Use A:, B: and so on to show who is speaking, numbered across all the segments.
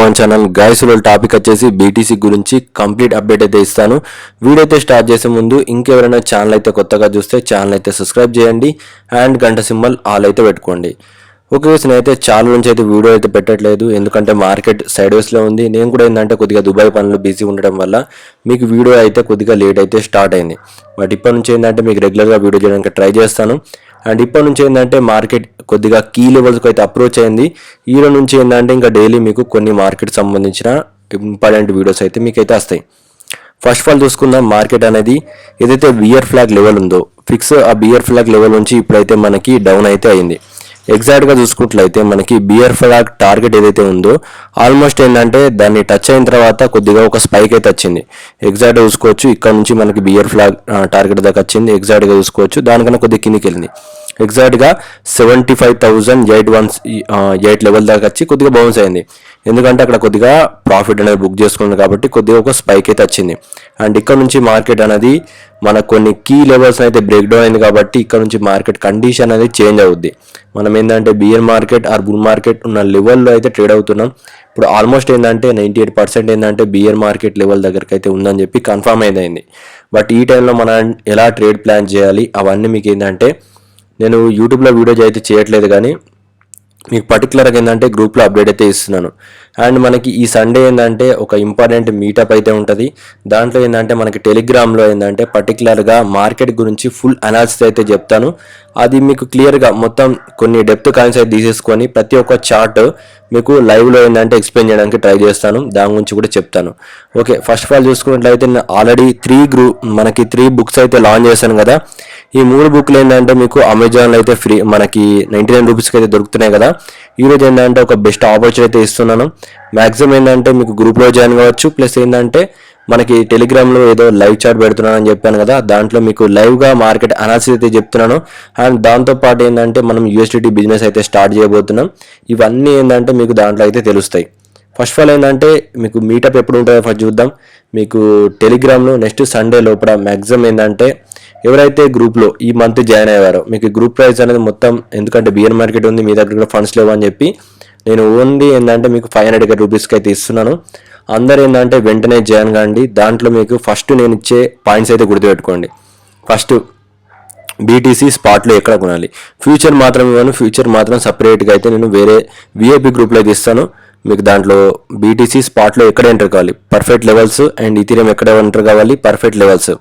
A: Our channel. Guys ఈ topic వచ్చేసి BTC గురించి కంప్లీట్ అప్డేట్ అయితే ఇస్తాను. వీడియో అయితే స్టార్ట్ చేసే ముందు ఇంకెవరైనా ఛానల్ అయితే కొత్తగా చూస్తే ఛానల్ అయితే సబ్స్క్రైబ్ చేయండి అండ్ గంట సింబల్ ఆల్ అయితే పెట్టుకోండి. ఓకే, నేనైతే చాలా నుంచి అయితే వీడియో అయితే పెట్టట్లేదు, ఎందుకంటే మార్కెట్ సైడ్ వేస్లో ఉంది. నేను కూడా ఏంటంటే కొద్దిగా దుబాయ్ పనులు బిజీ ఉండడం వల్ల మీకు వీడియో అయితే కొద్దిగా లేట్ అయితే స్టార్ట్ అయింది. బట్ ఇప్పటి నుంచి ఏంటంటే మీకు రెగ్యులర్గా వీడియో చేయడానికి ట్రై చేస్తాను. అండ్ ఇప్పటి నుంచి ఏంటంటే మార్కెట్ కొద్దిగా కీ లెవెల్స్కి అయితే అప్రోచ్ అయింది. ఈ రోజు నుంచి ఏంటంటే ఇంకా డైలీ మీకు కొన్ని మార్కెట్ సంబంధించిన ఇంపార్టెంట్ వీడియోస్ అయితే మీకు అయితే వస్తాయి. ఫస్ట్ ఆఫ్ ఆల్ చూసుకుందాం, మార్కెట్ అనేది ఏదైతే బియర్ ఫ్లాగ్ లెవెల్ ఉందో ఫిక్స్, ఆ బియర్ ఫ్లాగ్ లెవెల్ నుంచి ఇప్పుడైతే మనకి డౌన్ అయితే అయింది. ఎగ్జాక్ట్గా చూసుకున్నట్లయితే మనకి బియర్ ఫ్లాగ్ టార్గెట్ ఏదైతే ఉందో ఆల్మోస్ట్ ఏంటంటే దాన్ని టచ్ అయిన తర్వాత కొద్దిగా ఒక స్పైక్ అయితే వచ్చింది. ఎగ్జాక్ట్గా చూసుకోవచ్చు, ఇక్కడ నుంచి మనకి బియర్ ఫ్లాగ్ టార్గెట్ దాకా వచ్చింది. ఎగ్జాక్ట్గా చూసుకోవచ్చు, దానికన్నా కొద్దిగా కిందికి వెళ్ళింది. ఎగ్జాక్ట్గా 75,818 లెవెల్ దాకా వచ్చి కొద్దిగా బౌన్స్ అయింది, ఎందుకంటే అక్కడ కొద్దిగా ప్రాఫిట్ అనేది బుక్ చేసుకుంది కాబట్టి కొద్దిగా ఒక స్పైక్ అయితే వచ్చింది. అండ్ ఇక్కడ నుంచి మార్కెట్ అనేది మనకు కొన్ని కీ లెవెల్స్ అయితే బ్రేక్ డౌన్ అయింది కాబట్టి ఇక్కడ నుంచి మార్కెట్ కండిషన్ అనేది చేంజ్ అవుద్ది. మనం ఏంటంటే bear market or bull market ఉన్న లెవెల్లో అయితే ట్రేడ్ అవుతున్నాం. ఇప్పుడు ఆల్మోస్ట్ ఏంటంటే 98% ఏంటంటే బియర్ మార్కెట్ లెవెల్ దగ్గరికి అయితే ఉందని చెప్పి కన్ఫర్మ్ అయింది. బట్ ఈ టైంలో మనం ఎలా ట్రేడ్ ప్లాన్ చేయాలి అవన్నీ మీకు ఏంటంటే నేను యూట్యూబ్లో వీడియోస్ అయితే చేయట్లేదు, కానీ మీకు పర్టికులర్గా ఏంటంటే గ్రూప్లో అప్డేట్ అయితే ఇస్తున్నాను. అండ్ మనకి ఈ సండే ఏంటంటే ఒక ఇంపార్టెంట్ మీటప్ అయితే ఉంటుంది. దాంట్లో ఏంటంటే మనకి టెలిగ్రామ్లో ఏంటంటే పర్టికులర్గా మార్కెట్ గురించి ఫుల్ అనాలిసిస్ అయితే చెప్తాను. అది మీకు క్లియర్గా మొత్తం కొన్ని డెప్త్ కాయిన్స్ అయితే తీసేసుకొని ప్రతి ఒక్క చార్ట్ మీకు లైవ్లో ఏంటంటే ఎక్స్ప్లెయిన్ చేయడానికి ట్రై చేస్తాను, దాని గురించి కూడా చెప్తాను. ఓకే, ఫస్ట్ ఆఫ్ ఆల్ చూసుకున్నట్లయితే నేను ఆల్రెడీ 3 బుక్స్ అయితే లాంచ్ చేశాను కదా. ఈ 3 బుక్లు ఏంటంటే మీకు అమెజాన్లో అయితే ఫ్రీ మనకి 99 రూపీస్కి అయితే దొరుకుతున్నాయి కదా. ఈరోజు ఏంటంటే ఒక బెస్ట్ ఆపర్చునిటీ అయితే ఇస్తున్నాను. మ్యాక్సిమం ఏంటంటే మీకు గ్రూప్లో జాయిన్ కావచ్చు, ప్లస్ ఏంటంటే మనకి టెలిగ్రామ్లో ఏదో లైవ్ చాట్ పెడుతున్నాను అని చెప్పాను కదా, దాంట్లో మీకు లైవ్గా మార్కెట్ అనాలిసిస్ అయితే చెప్తున్నాను. అండ్ దాంతోపాటు ఏంటంటే మనం యూఎస్డిటీ బిజినెస్ అయితే స్టార్ట్ చేయబోతున్నాం. ఇవన్నీ ఏంటంటే మీకు దాంట్లో అయితే తెలుస్తాయి. ఫస్ట్ ఆఫ్ ఆల్ ఏంటంటే మీకు మీటప్ ఎప్పుడు ఉంటుందో ఫస్ట్ చూద్దాం. మీకు టెలిగ్రామ్లో నెక్స్ట్ సండే లోపల మ్యాక్సిమం ఏంటంటే ఎవరైతే గ్రూప్లో ఈ మంత్ జాయిన్ అయ్యారో మీకు గ్రూప్ ప్రైస్ అనేది మొత్తం, ఎందుకంటే బియర్ మార్కెట్ ఉంది, మీ దగ్గర కూడా ఫండ్స్ లేవు అని చెప్పి నేను ఓన్లీ ఏంటంటే మీకు 500 రూపీస్కి అయితే ఇస్తున్నాను. అందరూ ఏంటంటే వెంటనే జాయిన్ కాండి. దాంట్లో మీకు ఫస్ట్ నేను ఇచ్చే పాయింట్స్ అయితే గుర్తుపెట్టుకోండి. ఫస్ట్ బీటీసీ స్పాట్లో ఎక్కడ కొనాలి, ఫ్యూచర్ మాత్రం ఇవ్వను, ఫ్యూచర్ మాత్రం సపరేట్గా అయితే నేను వేరే విఐపి గ్రూప్లో అయితే ఇస్తాను. మీకు దాంట్లో బీటీసీ స్పాట్లో ఎక్కడ ఎంటర్ కావాలి, పర్ఫెక్ట్ లెవెల్స్, అండ్ ఇథీరియం ఎక్కడ ఎంటర్ కావాలి, పర్ఫెక్ట్ లెవెల్స్,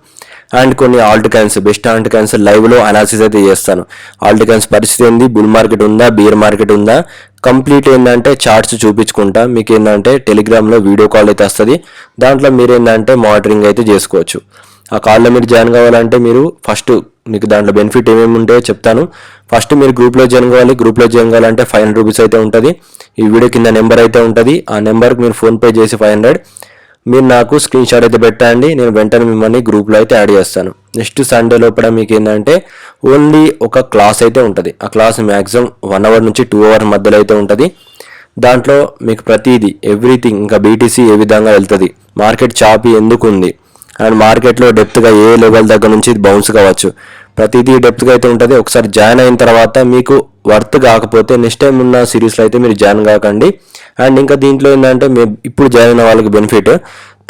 A: అండ్ కొన్ని Alt coins, best Alt coins లైవ్లో అనాలిసిస్ అయితే చేస్తాను. ఆల్ట్ కాయిన్స్ పరిస్థితి ఏంది, బుల్ మార్కెట్ ఉందా, బియర్ మార్కెట్ ఉందా, కంప్లీట్ ఏంటంటే చార్ట్స్ చూపించుకుంటా మీకు ఏంటంటే టెలిగ్రామ్లో వీడియో కాల్ అయితే వస్తుంది. దాంట్లో మీరు ఏంటంటే మానిటరింగ్ అయితే చేసుకోవచ్చు. ఆ కాల్లో మీరు జాయిన్ కావాలంటే మీరు ఫస్ట్ మీకు దాంట్లో బెనిఫిట్ ఏమేమి ఉంటాయో చెప్తాను. ఫస్ట్ మీరు గ్రూప్లో జాయిన్ కావాలి. గ్రూప్లో జాయిన్ కావాలంటే 500 రూపీస్ అయితే ఉంటుంది. ఈ వీడియో కింద నెంబర్ అయితే ఉంటుంది. ఆ నెంబర్కి మీరు ఫోన్పే చేసి 500 మీరు నాకు స్క్రీన్ షాట్ అయితే పెట్టండి. నేను వెంటనే మిమ్మల్ని గ్రూప్లో అయితే యాడ్ చేస్తాను. నెక్స్ట్ సండే లోపల మీకు ఏంటంటే ఓన్లీ ఒక క్లాస్ అయితే ఉంటుంది. ఆ క్లాస్ మ్యాక్సిమం 1 అవర్ నుంచి 2 అవర్స్ మధ్యలో అయితే ఉంటుంది. దాంట్లో మీకు ప్రతిదీ ఎవ్రీథింగ్, ఇంకా బీటీసీ ఏ విధంగా వెళ్తుంది, మార్కెట్ చాపి ఎందుకు ఉంది, అండ్ మార్కెట్లో డెప్త్గా ఏ లెవెల్ దగ్గర నుంచి బౌన్స్ కావచ్చు, ప్రతిదీ డెప్త్గా అయితే ఉంటుంది. ఒకసారి జాయిన్ అయిన తర్వాత మీకు వర్త్ కాకపోతే నెక్స్ట్ టైం ఉన్న సిరీస్లో అయితే మీరు జాయిన్ కాకండి. అండ్ ఇంకా దీంట్లో ఏంటంటే మేము ఇప్పుడు జాయిన్ అయిన వాళ్ళకి బెనిఫిట్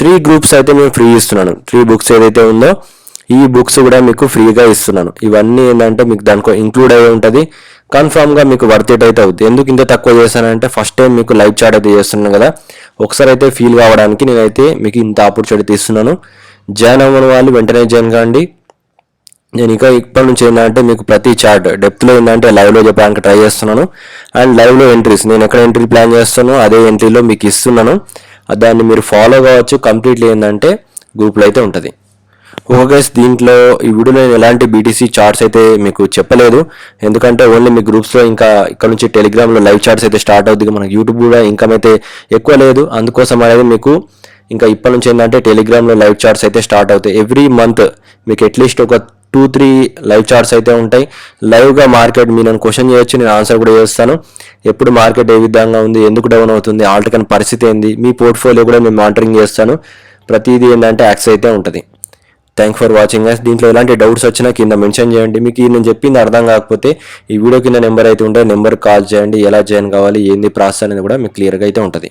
A: 3 గ్రూప్స్ అయితే మేము ఫ్రీ ఇస్తున్నాను. 3 బుక్స్ ఏదైతే ఉందో ఈ బుక్స్ కూడా మీకు ఫ్రీగా ఇస్తున్నాను. ఇవన్నీ ఏంటంటే మీకు దానికో ఇంక్లూడ్ అయి ఉంటుంది. కన్ఫామ్గా మీకు వర్త్ ఇట్ అయితే అవుతుంది. ఎందుకు ఇంత తక్కువ చేశానంటే ఫస్ట్ టైం మీకు లైవ్ చాట్ అయితే చేస్తున్నాను కదా, ఒకసారి అయితే ఫీల్ కావడానికి నేనైతే మీకు ఇంత ఆపర్చునిటీ ఇస్తున్నాను. జాయిన్ అవ్వని వాళ్ళు వెంటనే జాయిన్ కాండి. నేను ఇంకా ఇప్పటి నుంచి ఏంటంటే మీకు ప్రతి చార్ట్ డెప్త్లో ఏంటంటే లైవ్లో చెప్పడానికి ట్రై చేస్తున్నాను. అండ్ లైవ్లో ఎంట్రీస్ నేను ఎక్కడ ఎంట్రీ ప్లాన్ చేస్తానో అదే ఎంట్రీలో మీకు ఇస్తున్నాను. దాన్ని మీరు ఫాలో కావచ్చు. కంప్లీట్లీ ఏంటంటే గ్రూప్లో అయితే ఉంటుంది. ఓకే గైస్, దీంట్లో ఈ వీడియోలో నేను ఎలాంటి బీటీసీ చార్ట్స్ అయితే మీకు చెప్పలేదు, ఎందుకంటే ఓన్లీ మీ గ్రూప్స్లో ఇంకా ఇక్కడ నుంచి టెలిగ్రామ్లో లైవ్ చార్ట్స్ అయితే స్టార్ట్ అవుతుంది. మనకి యూట్యూబ్ కూడా ఇన్కమ్ అయితే ఎక్కువ లేదు, అందుకోసం అనేది మీకు ఇంకా ఇప్పటి నుంచి ఏంటంటే టెలిగ్రామ్లో లైవ్ చార్ట్స్ అయితే స్టార్ట్ అవుతాయి. ఎవ్రీ మంత్ మీకు అట్లీస్ట్ ఒక 2-3 లైవ్ చార్ట్స్ అయితే ఉంటాయి. లైవ్గా మార్కెట్ మీరు నన్ను క్వశ్చన్ చేయొచ్చు, నేను ఆన్సర్ కూడా చేస్తాను. ఎప్పుడు మార్కెట్ ఏ విధంగా ఉంది, ఎందుకు డౌన్ అవుతుంది, ఆల్ట్ కాయిన్ పరిస్థితి ఏంది, మీ పోర్ట్ఫోలియో కూడా నేను మానిటరింగ్ చేస్తాను. ప్రతిదీ ఏంటంటే యాక్సెస్ అయితే ఉంటుంది. Thank for watching guys. దీంట్లో ఎలాంటి డౌట్స్ వచ్చినా కింద మెన్షన్ చేయండి. మీకు నేను చెప్పింది అర్థం కాకపోతే ఈ వీడియో కింద నెంబర్ అయితే ఉంటే నెంబర్ కాల్ చేయండి. ఎలా జాయిన్ కావాలి, ఏంది ప్రాసెస్ అనేది కూడా మీకు క్లియర్గా అయితే ఉంటుంది.